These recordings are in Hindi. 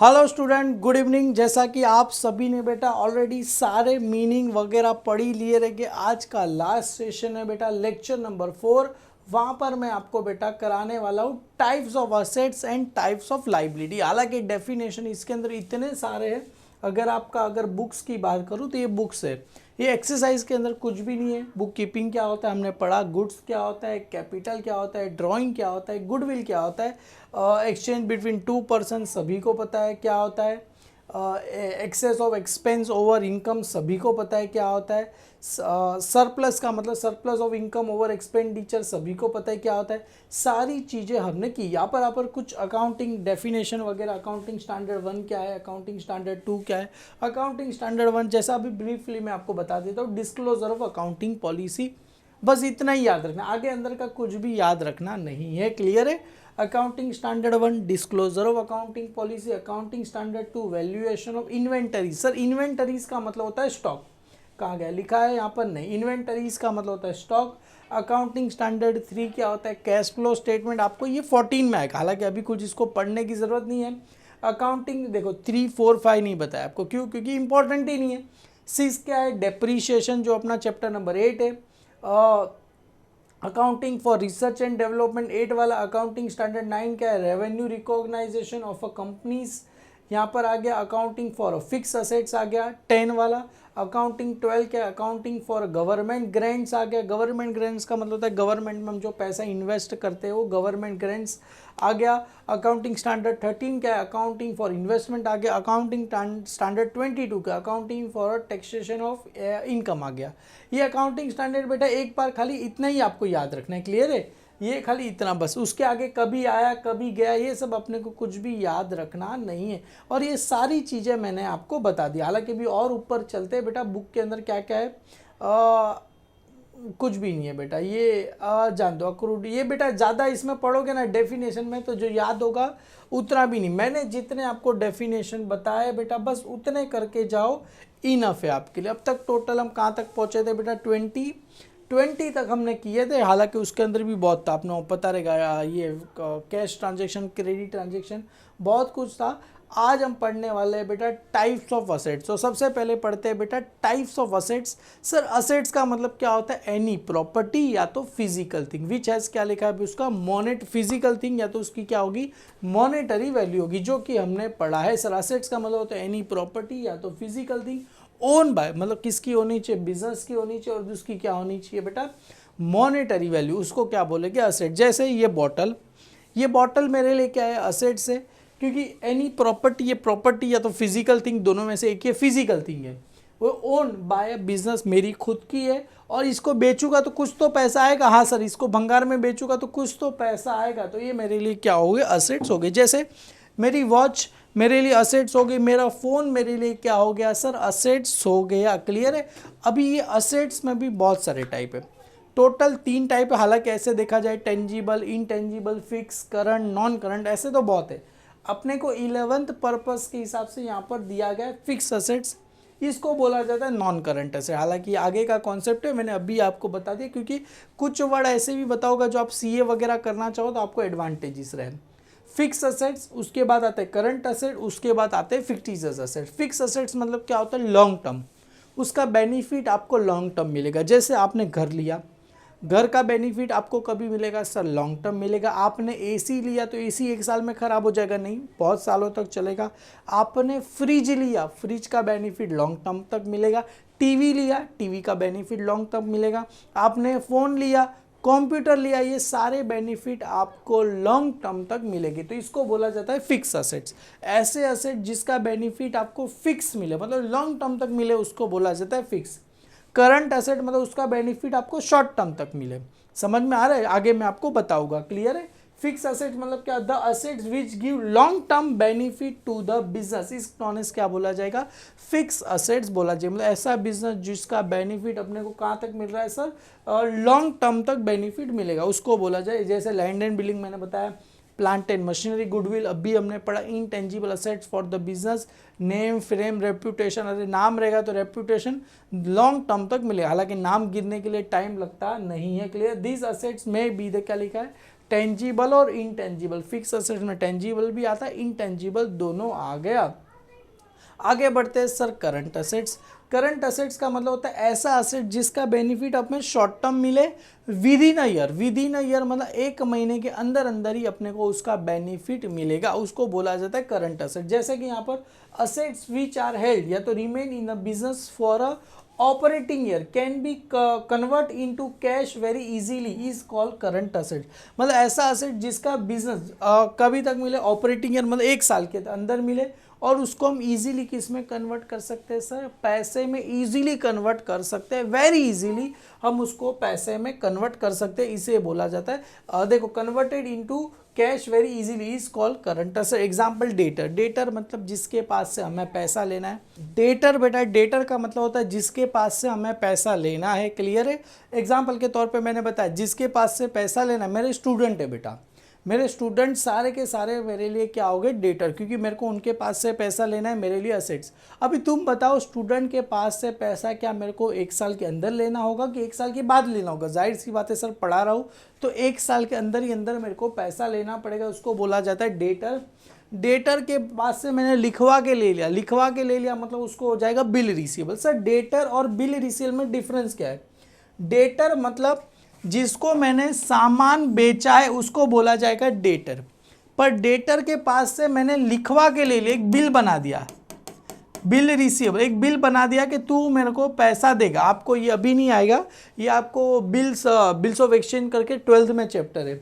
Hello student, good evening. जैसा कि आप सभी ने बेटा ऑलरेडी सारे मीनिंग वगैरह पढ़ी लिए रहे, आज का लास्ट सेशन है बेटा लेक्चर नंबर 4। वहाँ पर मैं आपको बेटा कराने वाला हूँ types of assets and types of liability. हालांकि डेफिनेशन इसके अंदर इतने सारे हैं, अगर बुक्स की बात करूँ तो ये बुक्स है, ये एक्सरसाइज के अंदर कुछ भी नहीं है। बुक कीपिंग क्या होता है हमने पढ़ा, गुड्स क्या होता है, कैपिटल क्या होता है, ड्राइंग क्या होता है, गुडविल क्या होता है, एक्सचेंज बिटवीन टू पर्सन सभी को पता है क्या होता है, excess of expense over income सभी को पता है क्या होता है, सरप्लस का मतलब surplus of income over expenditure सभी को पता है क्या होता है। सारी चीज़ें हमने की। यहाँ पर कुछ अकाउंटिंग डेफिनेशन वगैरह, अकाउंटिंग स्टैंडर्ड 1 क्या है, अकाउंटिंग स्टैंडर्ड 2 क्या है, अकाउंटिंग स्टैंडर्ड 1 जैसा अभी ब्रीफली मैं आपको बता देता हूँ, डिस्क्लोजर ऑफ अकाउंटिंग पॉलिसी। बस इतना ही याद रखना, आगे अंदर का कुछ भी याद रखना नहीं है। क्लियर है? Accounting standard 1 disclosure of accounting policy, accounting standard 2 valuation of inventories. Sir inventories का मतलब होता है स्टॉक, कहाँ गया, लिखा है यहाँ पर नहीं। इन्वेंटरीज का मतलब होता है स्टॉक। अकाउंटिंग स्टैंडर्ड 3 क्या होता है, कैश फ्लो स्टेटमेंट। आपको ये 14 में आएगा, हालांकि अभी कुछ इसको पढ़ने की ज़रूरत नहीं है। अकाउंटिंग देखो 3, 4, 5 नहीं बताया आपको, क्यों? क्योंकि इंपॉर्टेंट ही नहीं है। 6 क्या है, डेप्रीशिएशन, जो अपना चैप्टर नंबर 8 है। Accounting for research and development 8 वाला। अकाउंटिंग स्टैंडर्ड 9 क्या है, revenue recognisation of a companies. यहाँ पर आ गया अकाउंटिंग फॉर फिक्स असेट्स आ गया 10 वाला। अकाउंटिंग 12 क्या है, अकाउंटिंग फॉर गवर्नमेंट ग्रांट्स आ गया। गवर्नमेंट ग्रांट्स का मतलब होता है गवर्नमेंट में हम जो पैसा इन्वेस्ट करते हैं वो गवर्नमेंट ग्रांट्स आ गया। अकाउंटिंग स्टैंडर्ड 13 क्या है, अकाउंटिंग फॉर इन्वेस्टमेंट आ गया। अकाउंटिंग स्टैंडर्ड 22 का accounting for taxation of income आ गया। ये अकाउंटिंग स्टैंडर्ड बेटा एक बार खाली इतना ही आपको याद रखना है। क्लियर है? ये खाली इतना बस, उसके आगे कभी आया कभी गया ये सब अपने को कुछ भी याद रखना नहीं है। और ये सारी चीज़ें मैंने आपको बता दी। हालांकि भी और ऊपर चलते हैं बेटा, बुक के अंदर क्या क्या है, कुछ भी नहीं है बेटा। ये जान दो अक्रूड, ये बेटा ज़्यादा इसमें पढ़ोगे ना डेफिनेशन में तो जो याद होगा उतना भी नहीं। मैंने जितने आपको डेफिनेशन बताए बेटा बस उतने करके जाओ, इनफ है आपके लिए। अब तक टोटल हम कहाँ तक पहुँचे थे बेटा, 20 तक हमने किए थे। हालांकि उसके अंदर भी बहुत था, आपने पता रहेगा, ये कैश ट्रांजैक्शन, क्रेडिट ट्रांजैक्शन, बहुत कुछ था। आज हम पढ़ने वाले हैं बेटा टाइप्स ऑफ असेट्स। तो सबसे पहले पढ़ते हैं बेटा types of assets. Sir assets का मतलब क्या होता है, एनी प्रॉपर्टी या तो फिजिकल थिंग विच हैज़, क्या लिखा है अभी उसका, मोनेट फिजिकल थिंग, या तो उसकी क्या होगी, मॉनेटरी वैल्यू होगी, जो कि हमने पढ़ा है। सर असेट्स का मतलब होता है एनी प्रॉपर्टी या तो फिजिकल थिंग, ओन बाय मतलब किसकी होनी चाहिए, बिजनेस की होनी चाहिए, और उसकी क्या होनी चाहिए बेटा, मॉनेटरी वैल्यू, उसको क्या बोलेंगे, असेट। जैसे ये बॉटल मेरे लिए क्या है, असेट्स है, क्योंकि एनी प्रॉपर्टी, ये प्रॉपर्टी या तो फिजिकल थिंग, दोनों में से एक ये फिजिकल थिंग है, वो ओन बाय बिजनेस, मेरी खुद की है, और इसको बेचूंगा तो कुछ तो पैसा आएगा। हाँ सर, इसको भंगार में बेचूंगा तो कुछ तो पैसा आएगा, तो ये मेरे लिए क्या हो गए, असेट्स हो गए। जैसे मेरी वॉच मेरे लिए असेट्स हो गई, मेरा फ़ोन मेरे लिए क्या हो गया सर, असेट्स हो गया। क्लियर है? अभी ये असेट्स में भी बहुत सारे टाइप है, टोटल 3 टाइप है। हालांकि ऐसे देखा जाए tangible, intangible, fix, current, non current, ऐसे तो बहुत है। अपने को 11th पर्पस के हिसाब से यहाँ पर दिया गया है फिक्स असेट्स, इसको बोला जाता है नॉन करंट असेट। हालांकि आगे का कॉन्सेप्ट है, मैंने अभी आपको बता दिया, क्योंकि कुछ वर्ड ऐसे भी बताओगा जो आप सीए वगैरह करना चाहो तो आपको एडवांटेजेस रहे। फिक्स असेट्स, उसके बाद आते हैं करंट असेट, उसके बाद आते हैं फिक्टिशियस असेट। फिक्स असेट्स मतलब क्या होता है, लॉन्ग टर्म, उसका बेनिफिट आपको लॉन्ग टर्म मिलेगा। जैसे आपने घर लिया, घर का बेनिफिट आपको कभी मिलेगा सर, लॉन्ग टर्म मिलेगा। आपने एसी लिया तो एसी 1 साल में ख़राब हो जाएगा, नहीं, बहुत सालों तक चलेगा। आपने फ्रिज लिया, फ्रिज का बेनिफिट लॉन्ग टर्म तक मिलेगा। टीवी लिया, टीवी का बेनिफिट लॉन्ग टर्म मिलेगा। आपने फ़ोन लिया, कंप्यूटर लिया, ये सारे बेनिफिट आपको लॉन्ग टर्म तक मिलेगी, तो इसको बोला जाता है फिक्स असेट्स। ऐसे असेट जिसका बेनिफिट आपको फिक्स मिले, मतलब लॉन्ग टर्म तक मिले, उसको बोला जाता है फिक्स। करंट असेट मतलब उसका बेनिफिट आपको शॉर्ट टर्म तक मिले। समझ में आ रहा है? आगे मैं आपको बताऊंगा। क्लियर है? फिक्स असेट मतलब क्या, the assets which give long term benefit to the business, इस टॉनेस क्या बोला जाएगा, फिक्स असेट्स बोला जाएगा। मतलब ऐसा बिजनेस जिसका बेनिफिट अपने को कहाँ तक मिल रहा है सर, लॉन्ग टर्म तक बेनिफिट मिलेगा, उसको बोला जाए। जैसे लैंड एंड बिल्डिंग मैंने बताया, प्लांट एंड मशीनरी, गुडविल अभी हमने पढ़ा, intangible assets for the business, name, frame, reputation. अरे नाम रहेगा तो रेप्यूटेशन लॉन्ग टर्म तक मिलेगा, हालांकि नाम गिरने के लिए टाइम लगता नहीं है। क्लियर? दिस असेट्स में बी द, क्या लिखा है, टेंजिबल और इनटेंजिबल, फिक्स असेट्स में टेंजिबल भी आता है, इनटेंजिबल दोनों आ गया। आगे बढ़ते हैं sir current assets. Current assets का मतलब होता है ऐसा असेट जिसका बेनिफिट अपने शॉर्ट टर्म मिले with in a year. With in a year मतलब एक महीने के अंदर अंदर ही अपने को उसका बेनिफिट मिलेगा, उसको बोला जाता है करंट असेट। जैसे कि यहाँ पर असेट्स विच आर हेल्ड या तो remain in a business for a operating year can be convert into cash very easily is called current asset. मतलब ऐसा असेट जिसका बिजनेस कभी तक मिले, ऑपरेटिंग ईयर मतलब एक साल के अंदर मिले, और उसको हम इजीली किस में कन्वर्ट कर सकते हैं सर, पैसे में इजीली कन्वर्ट कर सकते हैं, वेरी इजीली हम उसको पैसे में कन्वर्ट कर सकते हैं, इसे बोला जाता है देखो converted into cash very easily is called current asset. Example debtor. Debtor मतलब जिसके पास से हमें पैसा लेना है। डेटर बेटा, डेटर का मतलब होता है जिसके पास से हमें पैसा लेना है, क्लियर है। एग्जांपल के तौर पे मैंने बताया जिसके पास से पैसा लेना है, मेरे स्टूडेंट है बेटा, मेरे स्टूडेंट सारे के सारे मेरे लिए क्या हो गए, डेटर, क्योंकि मेरे को उनके पास से पैसा लेना है, मेरे लिए असेट्स। अभी तुम बताओ स्टूडेंट के पास से पैसा क्या मेरे को एक साल के अंदर लेना होगा कि एक साल के बाद लेना होगा? जाहिर सी बात है सर, पढ़ा रहा हूँ तो एक साल के अंदर ही अंदर मेरे को पैसा लेना पड़ेगा, उसको बोला जाता है डेटर। डेटर के पास से मैंने लिखवा के ले लिया, लिखवा के ले लिया मतलब उसको हो जाएगा बिल रिसीवेबल। सर डेटर और बिल रिसीवेबल में डिफरेंस क्या है? डेटर मतलब जिसको मैंने सामान बेचा है उसको बोला जाएगा डेटर, पर डेटर के पास से मैंने लिखवा के ले लिया, एक बिल बना दिया, बिल रिसीवेबल, एक बिल बना दिया कि तू मेरे को पैसा देगा। आपको ये अभी नहीं आएगा, ये आपको बिल्स ऑफ एक्सचेंज करके 12th में चैप्टर है।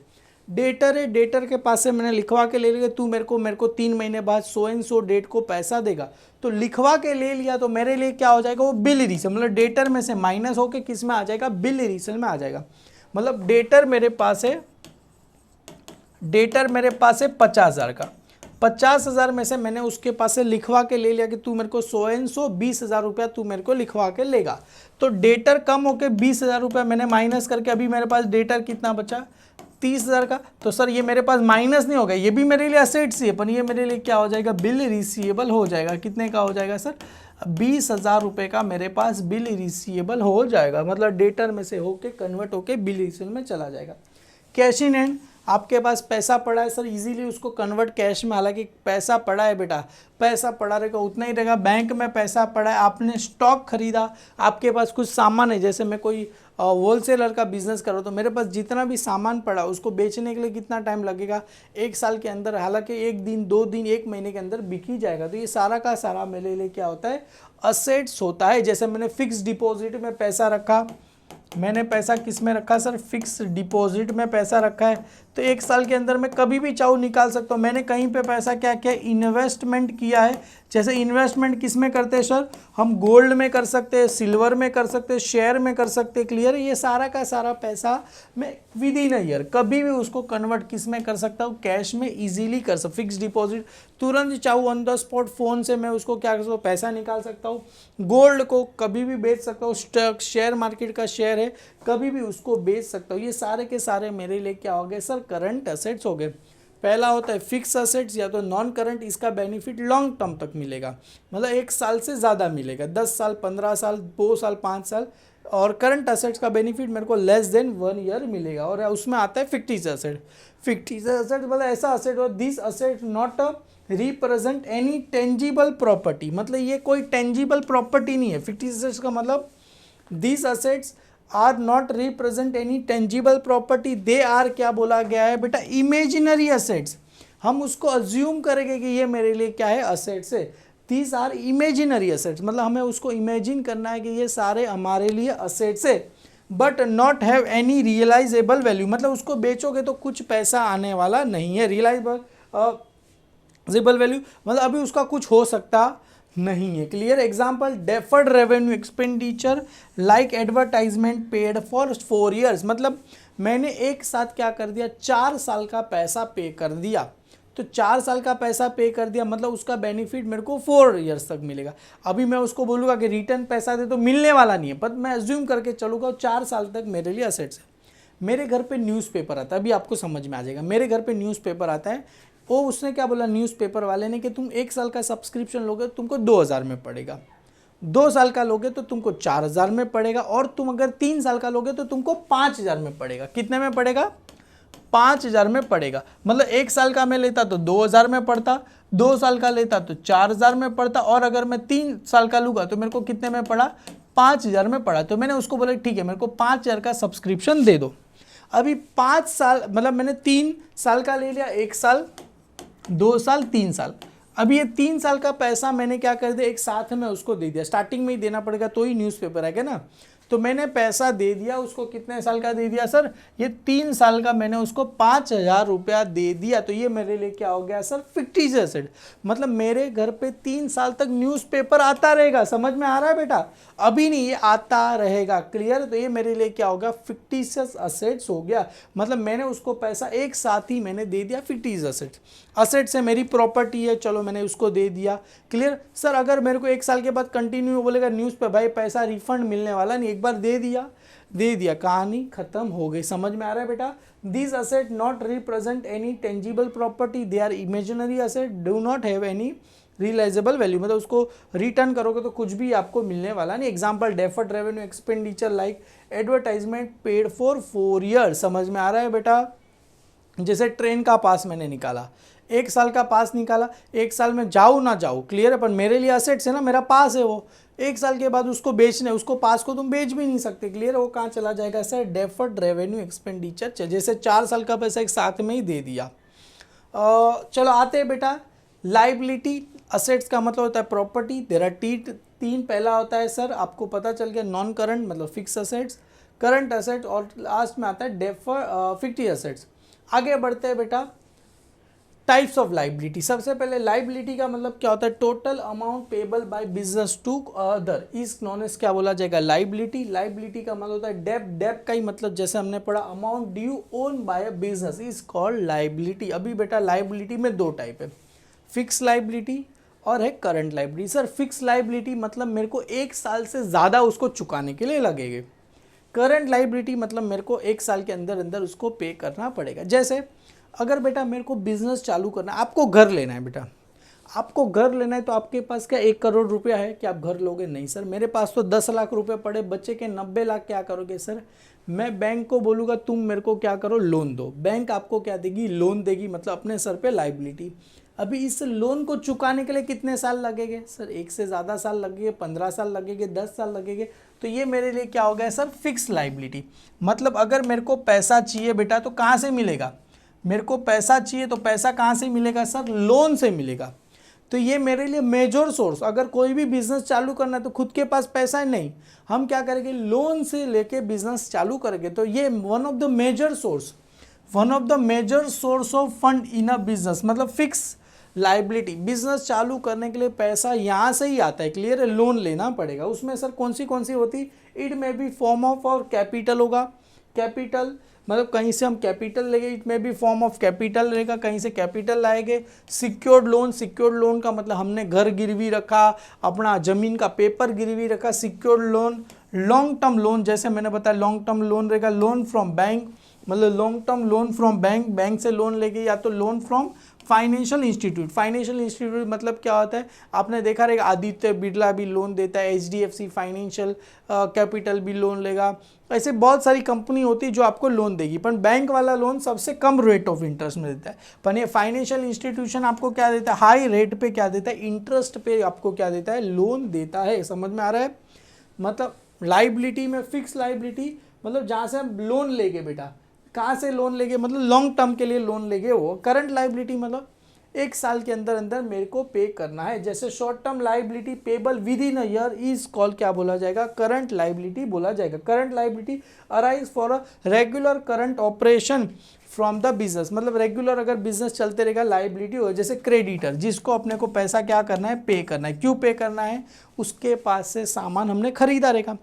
डेटर है, डेटर के पास से मैंने लिखवा के ले लिया तू मेरे को 3 महीने बाद सो एंड सो डेट को पैसा देगा, तो लिखवा के ले लिया तो मेरे लिए क्या हो जाएगा, वो बिल रिसीवेबल, मतलब डेटर में से माइनस होके किस में आ जाएगा, बिल रिसीवेबल में आ जाएगा। मतलब डेटर मेरे पास है, डेटर मेरे पास है 50,000 का, 50,000 में से मैंने उसके पास से लिखवा के ले लिया कि तू मेरे को 20,000 रुपया तू मेरे को लिखवा के लेगा, तो डेटर कम होके 20,000 रुपया मैंने माइनस करके अभी मेरे पास डेटर कितना बचा, 30,000 का। तो सर ये मेरे पास माइनस नहीं होगा, ये भी मेरे लिए असेट्स ही है, पर ये मेरे लिए क्या हो जाएगा, बिल रिसीवेबल हो जाएगा। कितने का हो जाएगा सर, 20,000 रुपये का मेरे पास बिल रिसीवेबल हो जाएगा, मतलब डेटर में से होके कन्वर्ट होके बिल रिसीवेबल में चला जाएगा। कैश इन हैंड, आपके पास पैसा पड़ा है सर, इजीली उसको कन्वर्ट कैश में, हालांकि पैसा पड़ा है बेटा, पैसा पड़ा रहेगा उतना ही रहेगा। बैंक में पैसा पड़ा है, आपने स्टॉक खरीदा, आपके पास कुछ सामान है, जैसे मैं कोई होलसेलर का बिजनेस कर रहा हूँ तो मेरे पास जितना भी सामान पड़ा उसको बेचने के लिए कितना टाइम लगेगा, एक साल के अंदर, हालांकि 1 दिन 2 दिन 1 महीने के अंदर बिक ही जाएगा। तो ये सारा का सारा मेरे लिए क्या होता है, असेट्स होता है। जैसे मैंने फिक्स डिपॉजिट में पैसा रखा, मैंने पैसा किस में रखा सर, फिक्स डिपॉजिट में पैसा रखा है, तो 1 साल के अंदर मैं कभी भी चाहूँ निकाल सकता हूँ। मैंने कहीं पे पैसा क्या किया, इन्वेस्टमेंट किया है। जैसे इन्वेस्टमेंट किस में करते हैं सर, हम गोल्ड में कर सकते हैं, सिल्वर में कर सकते हैं, शेयर में कर सकते हैं, क्लियर है। ये सारा का सारा पैसा मैं विद इन अ ईयर कभी भी उसको कन्वर्ट किस में कर सकता हूँ, कैश में इजीली कर सकता। फिक्स डिपॉजिट तुरंत चाहूँ ऑन द स्पॉट फ़ोन से मैं उसको क्या कर सकता हूँ, पैसा निकाल सकता हूँ। गोल्ड को कभी भी बेच सकता हूँ, स्टॉक शेयर मार्केट का शेयर है, कभी भी उसको बेच सकता हूँ। ये सारे के सारे मेरे लिए क्या हो गए सर, करंट असेट्स हो गए। पहला होता है फिक्स असेट्स या तो नॉन करंट, इसका बेनिफिट लॉन्ग टर्म तक मिलेगा, मतलब 1 साल से ज़्यादा मिलेगा, 10 साल 15 साल 2 साल 5 साल। और करंट असेट्स का बेनिफिट मेरे को लेस देन 1 ईयर मिलेगा। और उसमें आता है फिक्टिव असेट। फिक्टिव असेट मतलब ऐसा असेट हो, this asset not represent any tangible property, मतलब ये कोई टेंजिबल प्रॉपर्टी नहीं है। फिक्टिव असेट्स का मतलब this assets are not represent any tangible property, they are क्या बोला गया है बेटा, इमेजिनरी असेट्स। हम उसको अज्यूम करेंगे कि ये मेरे लिए क्या है, असेट्स है। दीज आर इमेजिनरी असेट्स, मतलब हमें उसको इमेजिन करना है कि ये सारे हमारे लिए असेट्स है, but not have any realisable value, मतलब उसको बेचोगे तो कुछ पैसा आने वाला नहीं है। रियलाइजेबल वैल्यू मतलब अभी उसका कुछ हो सकता नहीं है, clear. Example deferred revenue expenditure like advertisement paid for 4 years, मतलब मैंने एक साथ क्या कर दिया, 4 साल का पैसा पे कर दिया, तो 4 साल का पैसा पे कर दिया मतलब उसका बेनिफिट मेरे को 4 ईयर्स तक मिलेगा। अभी मैं उसको बोलूँगा कि रिटर्न पैसा दे तो मिलने वाला नहीं है, पर मैं अज्यूम करके चलूँगा 4 साल तक मेरे लिए असेट्स है। मेरे घर पे न्यूज़पेपर आता है, अभी आपको समझ में आ जाएगा। मेरे घर पे न्यूज़पेपर आता है, वो उसने क्या बोला न्यूज़पेपर वाले ने कि तुम 1 साल का सब्सक्रिप्शन लोगे तो तुमको 2,000 में पड़ेगा, 2 साल का लोगे तो तुमको 4,000 में पड़ेगा, और तुम अगर 3 साल का लोगे तो तुमको 5,000 में पड़ेगा। कितने में पड़ेगा, 5,000 में पड़ेगा। मतलब 1 साल का मैं लेता तो 2,000 में पड़ता, 2 साल का लेता तो 4,000 में पड़ता, और अगर मैं 3 साल का लूँगा तो मेरे को कितने में पड़ा, 5,000 में पड़ा। तो मैंने उसको बोला ठीक है मेरे को 5,000 का सब्सक्रिप्शन दे दो। अभी 5 साल मतलब मैंने 3 साल का ले लिया, 1 साल, 2 साल, 3 साल। अभी ये 3 साल का पैसा मैंने क्या कर दिया, एक साथ में उसको दे दिया। स्टार्टिंग में ही देना पड़ेगा तो ही न्यूज़पेपर आएगा ना। तो मैंने पैसा दे दिया उसको, कितने साल का दे दिया सर, ये 3 साल का मैंने उसको 5,000 रुपया दे दिया। तो ये मेरे लिए क्या हो गया सर, फिक्टिशियस एसेट। मतलब मेरे घर पे 3 साल तक न्यूज़पेपर आता रहेगा। समझ में आ रहा है बेटा, अभी नहीं, ये आता रहेगा। क्लियर। तो ये मेरे लिए क्या होगा, फिक्टिशियस असेट्स हो गया। मतलब मैंने उसको पैसा एक साथ ही मैंने दे दिया, फिक्टिशियस असेट्स। असेट से मेरी प्रॉपर्टी है, चलो मैंने उसको दे दिया। Clear sir. अगर मेरे को 1 साल के बाद कंटिन्यू बोलेगा न्यूज़ पे भाई पैसा रिफंड मिलने वाला नहीं, एक बार दे दिया, कहानी खत्म हो गई। समझ में आ रहा है बेटा। This asset not represent any tangible property, they are imaginary asset, do not have any realisable value. मतलब उसको रिटर्न करोगे तो कुछ भी आपको मिलने वाला नहीं। Example deferred revenue expenditure like advertisement paid for 4 years. समझ में आ रहा है बेटा। जैसे ट्रेन का पास मैंने निकाला, 1 साल का पास निकाला, 1 साल में जाऊँ ना जाऊँ, क्लियर है, पर मेरे लिए असेट्स है ना, मेरा पास है वो। 1 साल के बाद उसको बेचने, उसको पास को तुम बेच भी नहीं सकते। क्लियर है। वो कहाँ चला जाएगा सर, डेफर्ड रेवेन्यू एक्सपेंडिचर। जैसे 4 साल का पैसा एक साथ में ही दे दिया। चलो आते हैं बेटा लाइबिलिटी। असेट्स का मतलब होता है प्रॉपर्टी। There are 3। पहला होता है सर, आपको पता चल गया, नॉन करंट मतलब फिक्स असेट्स, करंट असेट्स, और लास्ट में आता है फिक्टिव असेट्स। आगे बढ़ते हैं बेटा, टाइप्स ऑफ लाइबिलिटी। सबसे पहले लाइबिलिटी का मतलब क्या होता है, total amount payable by business to other is known as क्या बोला जाएगा, लाइबिलिटी। लाइबिलिटी का मतलब होता है डेब्ट। डेब्ट का ही मतलब जैसे हमने पढ़ा amount due own by a business is called liability. अभी बेटा लाइबिलिटी में 2 टाइप है, फिक्स लाइबिलिटी और है current liability. Sir fix liability मतलब मेरे को 1 साल से ज़्यादा उसको चुकाने के लिए लगेगा। करंट लाइबिलिटी मतलब मेरे को 1 साल के अंदर अंदर उसको पे करना पड़ेगा। जैसे अगर बेटा मेरे को बिजनेस चालू करना है, आपको घर लेना है बेटा, आपको घर लेना है, तो आपके पास क्या 1 करोड़ रुपया है कि आप घर लोगे? नहीं सर, मेरे पास तो 10 लाख रुपए पड़े, बच्चे के 90 लाख, क्या करोगे सर? मैं बैंक को बोलूँगा तुम मेरे को क्या करो, लोन दो। बैंक आपको क्या देगी, लोन देगी, मतलब अपने सर पे लाइबिलिटी। अभी इस लोन को चुकाने के लिए कितने साल लगेंगे सर? 1 से ज़्यादा साल लगेंगे, 15 साल लगेंगे, 10 साल लगेंगे। तो ये मेरे लिए क्या हो गया सर, फिक्स लाइबिलिटी। मतलब अगर मेरे को पैसा चाहिए बेटा तो कहाँ से मिलेगा, मेरे को पैसा चाहिए तो पैसा कहाँ से मिलेगा सर, लोन से मिलेगा। तो ये मेरे लिए मेजर सोर्स, अगर कोई भी बिजनेस चालू करना है तो खुद के पास पैसा है नहीं, हम क्या करेंगे, लोन से लेके बिजनेस चालू करेंगे। तो ये one of the major source of fund in a business, मतलब फिक्स लाइबिलिटी। बिजनेस चालू करने के लिए पैसा यहाँ से ही आता है। क्लियर है, लोन लेना पड़ेगा। उसमें सर कौन सी होती, it may be form of और कैपिटल होगा। कैपिटल मतलब कहीं से हम कैपिटल लेंगे, इट में भी फॉर्म ऑफ कैपिटल रहेगा, कहीं से कैपिटल लाएंगे। सिक्योर्ड लोन का मतलब हमने घर गिरवी रखा, अपना जमीन का पेपर गिरवी रखा, secured loan. Long term loan, जैसे मैंने बताया लॉन्ग टर्म लोन रहेगा। लोन फ्रॉम बैंक मतलब long term loan from bank से लोन लेंगे, या तो लोन फ्रॉम फाइनेंशियल इंस्टीट्यूट मतलब क्या होता है, आपने देखा रहेगा आदित्य बिरला भी लोन देता है, HDFC फाइनेंशियल कैपिटल भी लोन लेगा। ऐसे बहुत सारी कंपनी होती है जो आपको लोन देगी, पर बैंक वाला लोन सबसे कम रेट ऑफ इंटरेस्ट में देता है। पर ये फाइनेंशियल इंस्टीट्यूशन आपको क्या देता है, हाई रेट पे क्या देता है, इंटरेस्ट पे आपको क्या देता है, लोन देता है। समझ में आ रहा है। मतलब लाइबिलिटी में फिक्स लाइबिलिटी मतलब जहाँ से हम लोन लेंगे बेटा, कहाँ से लोन लेंगे, मतलब लॉन्ग टर्म के लिए लोन लेंगे वो। करंट लाइबिलिटी मतलब 1 साल के अंदर अंदर मेरे को पे करना है। जैसे short term liability payable with in a year is called क्या बोला जाएगा, करंट लाइबिलिटी बोला जाएगा। Current liability arise for a regular current operation from the business, मतलब रेगुलर अगर बिजनेस चलते रहेगा लाइबिलिटी हो। जैसे क्रेडिटर, जिसको अपने को पैसा क्या करना है, पे करना है। क्यों पे करना है, उसके पास से सामान हमने खरीदा रहेगा,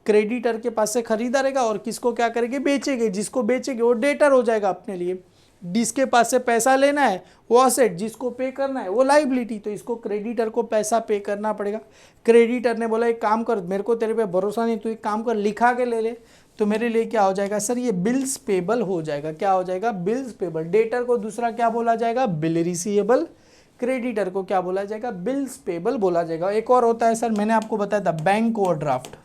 क्रेडिटर के पास से खरीदा रहेगा, और किसको क्या करेंगे, बेचेंगे। जिसको बेचेंगे वो डेटर हो जाएगा अपने लिए। जिसके पास से पैसा लेना है वो असेट, जिसको पे करना है वो लाइबिलिटी। तो इसको क्रेडिटर को पैसा पे करना पड़ेगा। क्रेडिटर ने बोला एक काम कर, मेरे को तेरे पे भरोसा नहीं, तू एक काम कर, लिखा के ले ले, तो मेरे लिए क्या हो जाएगा सर, ये बिल्स पेबल हो जाएगा। क्या हो जाएगा, बिल्स पेबल। डेटर को दूसरा क्या बोला जाएगा, बिल रिसीवेबल। क्रेडिटर को क्या बोला जाएगा, बिल्स पेबल बोला जाएगा। एक और होता है सर, मैंने आपको बताया था बैंक ओवरड्राफ्ट।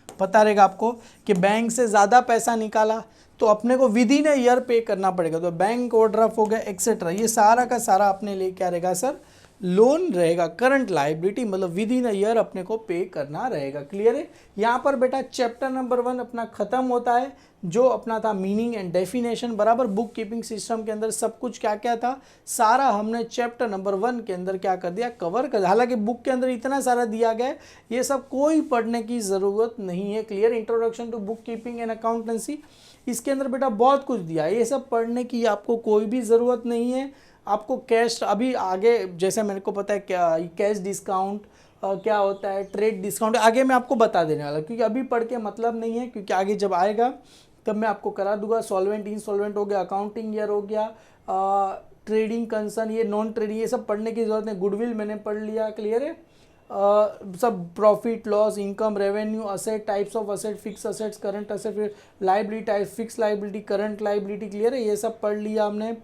पता रहेगा आपको कि बैंक से ज़्यादा पैसा निकाला तो अपने को विद इन ईयर पे करना पड़ेगा। तो बैंक ओवरड्राफ्ट हो गया एक्सेट्रा, ये सारा का सारा अपने लिए क्या रहेगा सर, लोन रहेगा, करंट लाइबिलिटी, मतलब विद इन ईयर अपने को पे करना रहेगा। क्लियर है। यहाँ पर बेटा चैप्टर नंबर 1 अपना खत्म होता है, जो अपना था मीनिंग एंड डेफिनेशन, बराबर। बुक कीपिंग सिस्टम के अंदर सब कुछ क्या क्या था, सारा हमने चैप्टर नंबर 1 के अंदर क्या कर दिया, कवर कर दिया। हालांकि बुक के अंदर इतना सारा दिया गया है, ये सब कोई पढ़ने की ज़रूरत नहीं है। Clear. Introduction to book keeping and accountancy, इसके अंदर बेटा बहुत कुछ दिया है, ये सब पढ़ने की आपको कोई भी ज़रूरत नहीं है। आपको कैश अभी आगे, जैसे मेरे को पता है क्या कैश डिस्काउंट क्या होता है, ट्रेड डिस्काउंट आगे मैं आपको बता देने वाला, क्योंकि अभी पढ़ के मतलब नहीं है, क्योंकि आगे जब आएगा तब मैं आपको करा दूंगा। सॉल्वेंट इंसॉल्वेंट हो गया, अकाउंटिंग ईयर हो गया, ट्रेडिंग कंसर्न, ये नॉन ट्रेडिंग, ये सब पढ़ने की जरूरत नहीं। गुडविल मैंने पढ़ लिया। क्लियर है। सब profit loss, income, revenue, asset, types of asset, fix assets, current asset, liability type, fix liability, current liability. Clear है। ये सब पढ़ लिया हमने।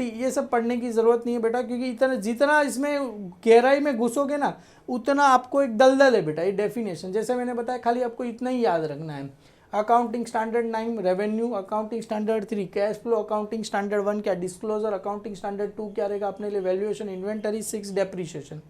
ये सब पढ़ने की ज़रूरत नहीं है बेटा, क्योंकि इतना जितना इसमें गहराई में घुसोगे ना, उतना आपको एक दलदल है बेटा। ये डेफिनेशन जैसे मैंने बताया, खाली आपको इतना ही याद रखना है। Accounting standard 9 revenue, accounting standard 3 cash flow, accounting standard 1 क्या डिस्क्लोजर, अकाउंटिंग स्टैंडर्ड 2 क्या रहेगा अपने लिए वैल्यूएशन, इन्वेंटरी, 6 डेप्रिसिएशन।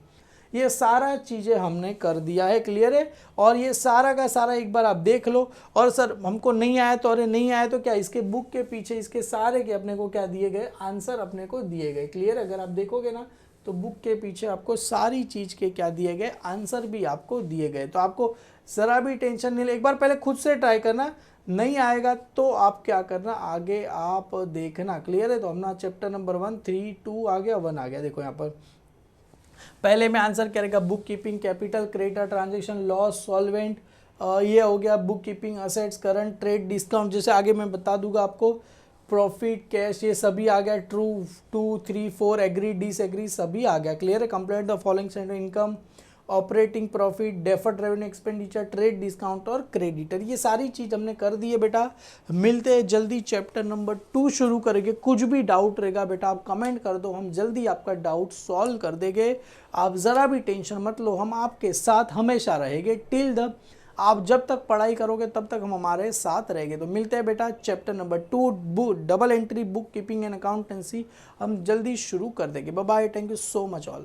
ये सारा चीज़ें हमने कर दिया है। क्लियर है। और ये सारा का सारा एक बार आप देख लो। और सर हमको नहीं आया तो, अरे नहीं आया तो क्या, इसके बुक के पीछे इसके सारे के अपने को क्या दिए गए, आंसर अपने को दिए गए। क्लियर है। अगर आप देखोगे ना तो बुक के पीछे आपको सारी चीज़ के क्या दिए गए, आंसर भी आपको दिए गए। तो आपको ज़रा भी टेंशन नहीं ले, एक बार पहले खुद से ट्राई करना, नहीं आएगा तो आप क्या करना, आगे आप देखना। क्लियर है। तो अपना चैप्टर नंबर 1 3 2 आ गया, 1 आ गया। देखो यहाँ पर पहले में आंसर क्या रहेगा, book keeping, capital, creditor, transaction, loss, solvent, ये हो गया book keeping, assets, current, trade, discount, जैसे आगे मैं बता दूंगा आपको, प्रॉफिट, कैश, ये सभी आ गया। ट्रू 2 3 4 एग्री, डिसएग्री सभी आ गया। क्लियर है। Complete the following centre, income, operating profit, deferred revenue expenditure, trade discount और क्रेडिटर, ये सारी चीज़ हमने कर दी है बेटा। मिलते हैं जल्दी, चैप्टर नंबर 2 शुरू करेंगे। कुछ भी डाउट रहेगा बेटा आप कमेंट कर दो, हम जल्दी आपका डाउट सॉल्व कर देंगे। आप ज़रा भी टेंशन मत लो, हम आपके साथ हमेशा रहेंगे टिल द, आप जब तक पढ़ाई करोगे तब तक हम हमारे साथ रहेंगे। तो मिलते हैं बेटा chapter number 2 double entry book keeping and accountancy, हम जल्दी शुरू कर देंगे। Bye bye, thank you so much all.